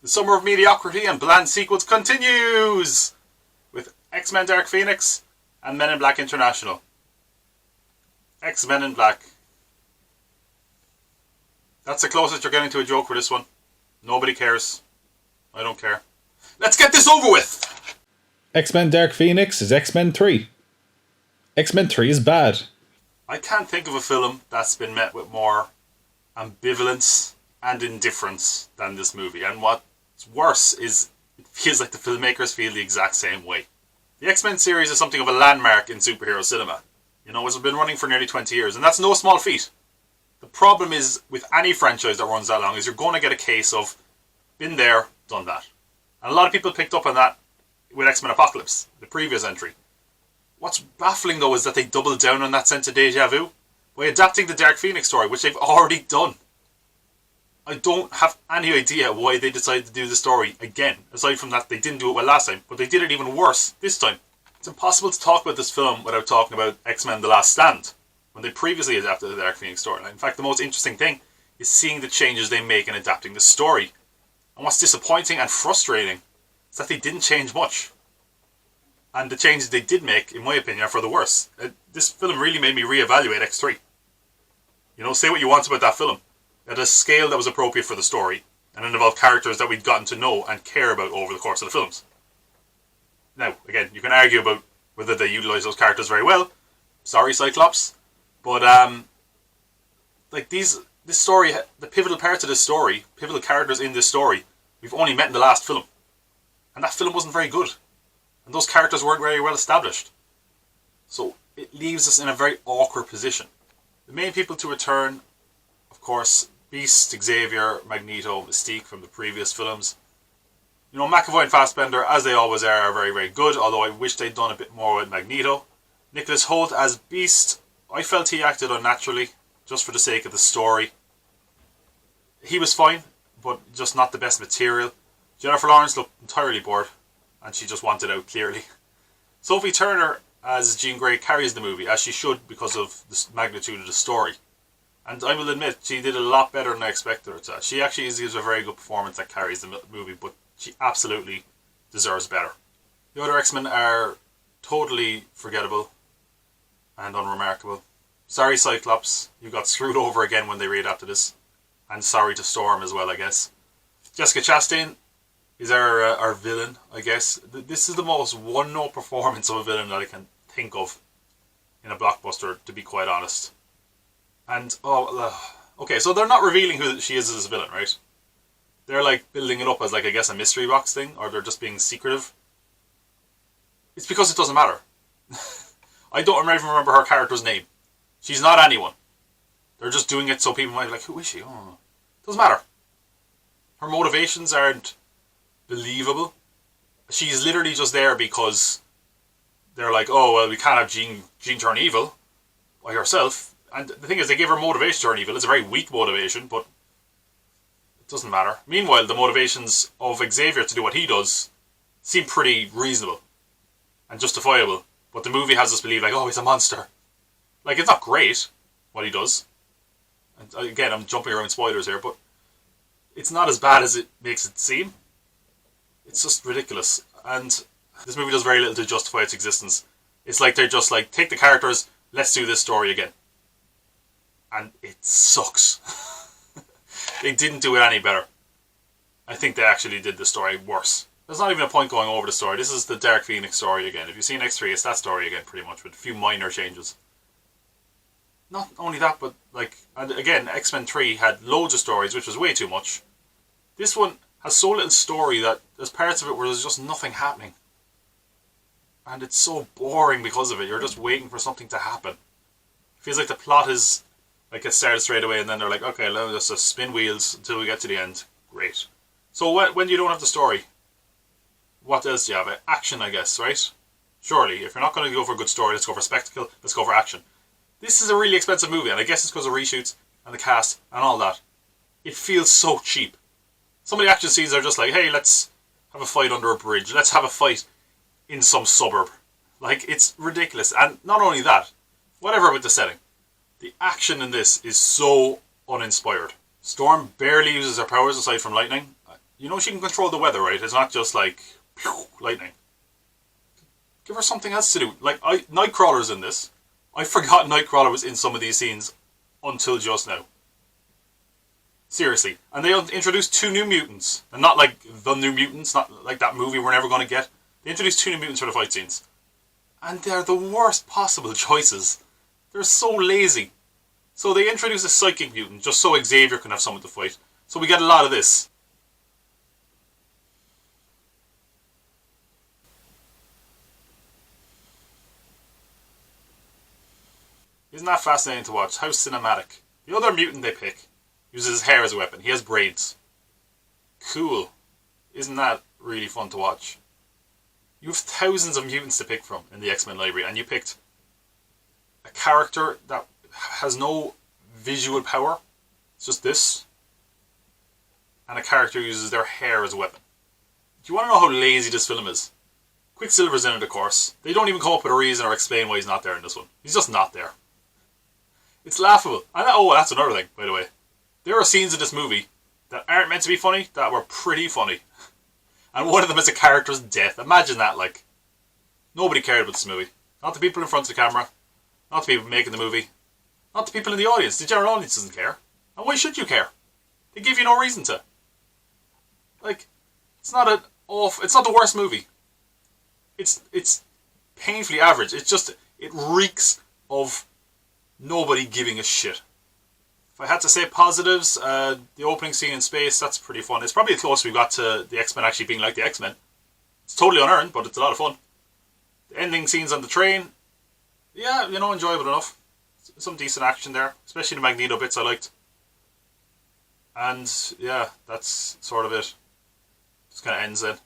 The summer of mediocrity and bland sequels continues with X-Men Dark Phoenix and Men in Black International. X-Men in Black. That's the closest you're getting to a joke for this one. Nobody cares. I don't care. Let's get this over with! X-Men Dark Phoenix is X-Men 3. X-Men 3 is bad. I can't think of a film that's been met with more ambivalence and indifference than this movie. And what's worse is it feels like the filmmakers feel the exact same way. The X-Men series is something of a landmark in superhero cinema. You know, it's been running for nearly 20 years, and that's no small feat. The problem is, with any franchise that runs that long, is you're going to get a case of, been there, done that. And a lot of people picked up on that with X-Men Apocalypse, the previous entry. What's baffling, though, is that they doubled down on that sense of deja vu by adapting the Dark Phoenix story, which they've already done. I don't have any idea why they decided to do the story again, aside from that they didn't do it well last time, but they did it even worse this time. It's impossible to talk about this film without talking about X-Men The Last Stand, when they previously adapted the Dark Phoenix storyline. In fact, the most interesting thing is seeing the changes they make in adapting the story. And what's disappointing and frustrating is that they didn't change much. And the changes they did make, in my opinion, are for the worse. This film really made me reevaluate X3. You know, say what you want about that film. At a scale that was appropriate for the story, and it involved characters that we'd gotten to know and care about over the course of the films. Now, again, you can argue about whether they utilise those characters very well. Sorry, Cyclops. But, this story, the pivotal parts of this story, pivotal characters in this story, we've only met in the last film. And that film wasn't very good. And those characters weren't very well established. So, it leaves us in a very awkward position. The main people to return, of course, Beast, Xavier, Magneto, Mystique from the previous films. You know, McAvoy and Fassbender, as they always are very, very good, although I wish they'd done a bit more with Magneto. Nicholas Hoult as Beast, I felt he acted unnaturally, just for the sake of the story. He was fine, but just not the best material. Jennifer Lawrence looked entirely bored, and she just wanted out, clearly. Sophie Turner as Jean Grey carries the movie, as she should because of the magnitude of the story. And I will admit, she did a lot better than I expected her to. She actually gives a very good performance that carries the movie, but she absolutely deserves better. The other X-Men are totally forgettable and unremarkable. Sorry, Cyclops, you got screwed over again when they readapted this. And sorry to Storm as well, I guess. Jessica Chastain is our villain, I guess. This is the most one-note performance of a villain that I can think of in a blockbuster, to be quite honest. And, okay, so they're not revealing who she is as a villain, right? They're, like, building it up as, like, I guess a mystery box thing, or they're just being secretive. It's because it doesn't matter. I don't even remember her character's name. She's not anyone. They're just doing it so people might be like, who is she? Oh, doesn't matter. Her motivations aren't believable. She's literally just there because they're like, oh, well, we can't have Jean turn evil by herself. And the thing is, they give her motivation to turn evil. It's a very weak motivation, but it doesn't matter. Meanwhile, the motivations of Xavier to do what he does seem pretty reasonable and justifiable. But the movie has us believe, like, oh, he's a monster. Like, it's not great, what he does. And again, I'm jumping around spoilers here, but it's not as bad as it makes it seem. It's just ridiculous. And this movie does very little to justify its existence. It's like they're just like, take the characters, let's do this story again. And it sucks. They didn't do it any better. I think they actually did the story worse. There's not even a point going over the story. This is the Dark Phoenix story again. If you've seen X3, it's that story again, pretty much, with a few minor changes. Not only that, but, like, and again, X-Men 3 had loads of stories, which was way too much. This one has so little story that there's parts of it where there's just nothing happening. And it's so boring because of it. You're just waiting for something to happen. It feels like the plot is, like, it started straight away, and then they're like, okay, let's just spin wheels until we get to the end. Great. So when you don't have the story, what else do you have? Action, I guess, right? Surely, if you're not going to go for a good story, let's go for spectacle, let's go for action. This is a really expensive movie, and I guess it's because of reshoots and the cast and all that. It feels so cheap. Some of the action scenes are just like, hey, let's have a fight under a bridge. Let's have a fight in some suburb. Like, it's ridiculous. And not only that, whatever about the setting, the action in this is so uninspired. Storm barely uses her powers aside from lightning. You know she can control the weather, right? It's not just like pew, lightning. Give her something else to do. Like Nightcrawler's in this. I forgot Nightcrawler was in some of these scenes until just now. Seriously. And they introduced 2 new mutants. And not like the New Mutants, not like that movie we're never going to get. They introduced 2 new mutants for the fight scenes. And they're the worst possible choices. They're so lazy. So they introduce a psychic mutant just so Xavier can have someone to fight. So we get a lot of this. Isn't that fascinating to watch? How cinematic. The other mutant they pick uses his hair as a weapon. He has braids. Cool. Isn't that really fun to watch? You have thousands of mutants to pick from in the X-Men library, and you picked a character that has no visual power. It's just this. And a character who uses their hair as a weapon. Do you want to know how lazy this film is? Quicksilver's in it, of course. They don't even come up with a reason or explain why he's not there in this one. He's just not there. It's laughable. And that's another thing, by the way. There are scenes in this movie that aren't meant to be funny that were pretty funny. And one of them is a character's death. Imagine that, like. Nobody cared about this movie. Not the people in front of the camera. Not the people making the movie. Not the people in the audience. The general audience doesn't care. And why should you care? They give you no reason to. Like, it's not the worst movie. It's painfully average. It reeks of nobody giving a shit. If I had to say positives, the opening scene in space, that's pretty fun. It's probably the closest we got to the X-Men actually being like the X-Men. It's totally unearned, but it's a lot of fun. The ending scenes on the train, yeah, enjoyable enough. Some decent action there, especially the Magneto bits I liked. And yeah, that's sort of it. Just kind of ends then.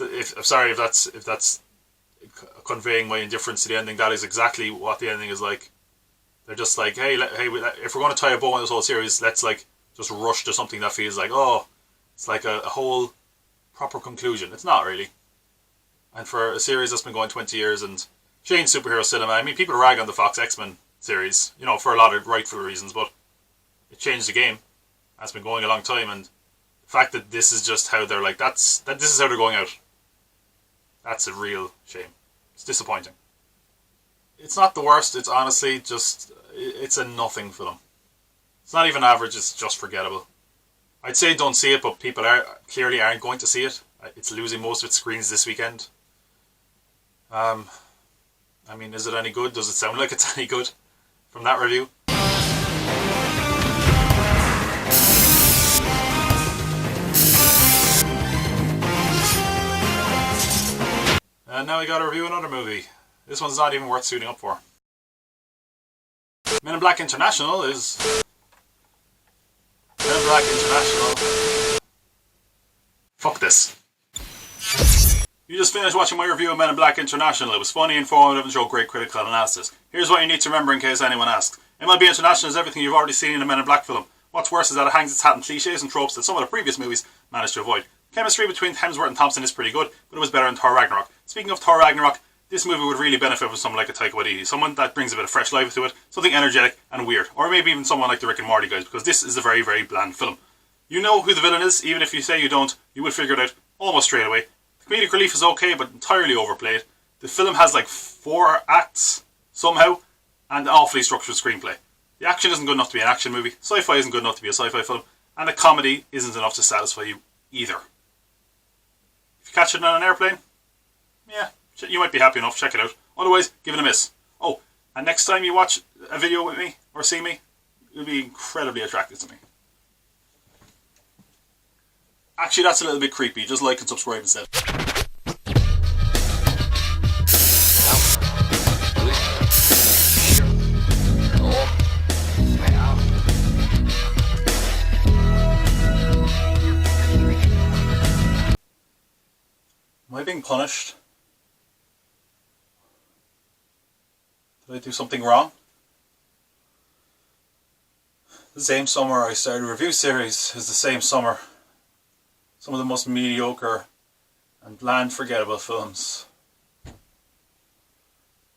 I'm sorry if that's conveying my indifference to the ending. That is exactly what the ending is like. They're just like, hey, if we're going to tie a bow on this whole series, let's like just rush to something that feels like, it's like a whole proper conclusion. It's not really. And for a series that's been going 20 years and changed superhero cinema, I mean, people rag on the Fox X-Men series, for a lot of rightful reasons, but it changed the game. It's been going a long time, and the fact that this is just how they're like, this is how they're going out. That's a real shame. It's disappointing. It's not the worst, it's honestly just, it's a nothing film. It's not even average, it's just forgettable. I'd say don't see it, but people clearly aren't going to see it. It's losing most of its screens this weekend. I mean, is it any good? Does it sound like it's any good from that review? And now we got to review another movie. This one's not even worth suiting up for. Men in Black International is... Men in Black International... Fuck this. You just finished watching my review of Men in Black International. It was funny, informative, and showed great critical analysis. Here's what you need to remember in case anyone asks. MLB International is everything you've already seen in a Men in Black film. What's worse is that it hangs its hat on cliches and tropes that some of the previous movies managed to avoid. Chemistry between Hemsworth and Thompson is pretty good, but it was better in Thor Ragnarok. Speaking of Thor Ragnarok, this movie would really benefit from someone like a Taika Waititi, someone that brings a bit of fresh life to it, something energetic and weird, or maybe even someone like the Rick and Morty guys, because this is a very, very bland film. You know who the villain is, even if you say you don't, you will figure it out almost straight away. The comedic relief is okay, but entirely overplayed. The film has like 4 acts, somehow, and an awfully structured screenplay. The action isn't good enough to be an action movie, sci-fi isn't good enough to be a sci-fi film, and the comedy isn't enough to satisfy you either. If you catch it on an airplane, yeah, you might be happy enough, check it out. Otherwise, give it a miss. Oh, and next time you watch a video with me, or see me, you'll be incredibly attracted to me. Actually, that's a little bit creepy. Just like and subscribe instead. Am I being punished? Did I do something wrong? The same summer I started a review series is the same summer some of the most mediocre and bland, forgettable films.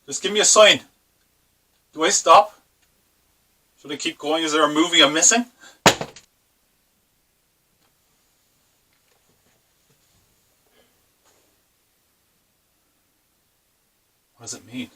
Just give me a sign. Do I stop? Should I keep going? Is there a movie I'm missing? What does it mean?